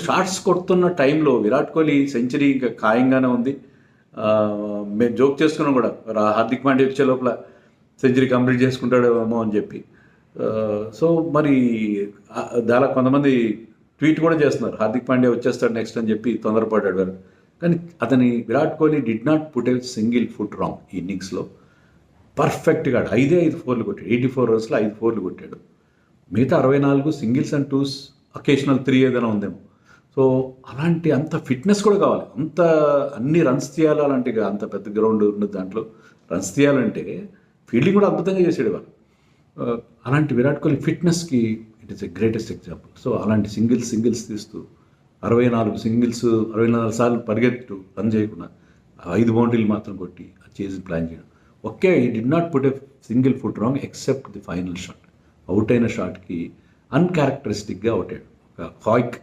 Shots కొడుతున్న టైంలో Virat Kohli century ఇంకా ఖాయంగానే ఉంది. మేము జోక్ చేసుకున్నాం కూడా, హార్దిక్ పాండ్యా వచ్చే లోపల సెంచరీ కంప్లీట్ చేసుకుంటాడేమో అని చెప్పి. సో మరి చాలా కొంతమంది ట్వీట్ కూడా చేస్తున్నారు, హార్దిక్ పాండ్యా వచ్చేస్తాడు నెక్స్ట్ అని చెప్పి తొందరపడ్డాడు వారు. కానీ అతని Virat Kohli did not put a single foot wrong ఈ ఇన్నింగ్స్లో. పర్ఫెక్ట్గా 5 ఫోర్లు కొట్టాడు. 84 ఓవర్స్లో 5 ఫోర్లు కొట్టాడు. మిగతా 64 సింగిల్స్ అండ్ టూస్, అకేషనల్ 3 ఏదైనా ఉందేమో. సో అలాంటి అంత ఫిట్నెస్ కూడా కావాలి. అన్ని రన్స్ తీయాలి, అలాంటి అంత పెద్ద గ్రౌండ్ ఉన్నది దాంట్లో రన్స్ తీయాలంటే ఫీల్డింగ్ కూడా అద్భుతంగా చేసాడు వాళ్ళు. అలాంటి విరాట్ కోహ్లీ ఫిట్నెస్కి it is a greatest example. So అలాంటి సింగిల్స్ తీస్తూ 64 సింగిల్స్, 64 సార్లు పరిగెత్తు రన్ చేయకుండా 5 బౌండరీలు మాత్రం కొట్టి చేసి ప్లాన్ చేయడం. ఓకే, ఈ did not put a single foot wrong except the final shot. Out అయిన షాట్కి అన్క్యారెక్టరిస్టిక్గా అవుట్ అయ్యాడు. ఒక హాయిక్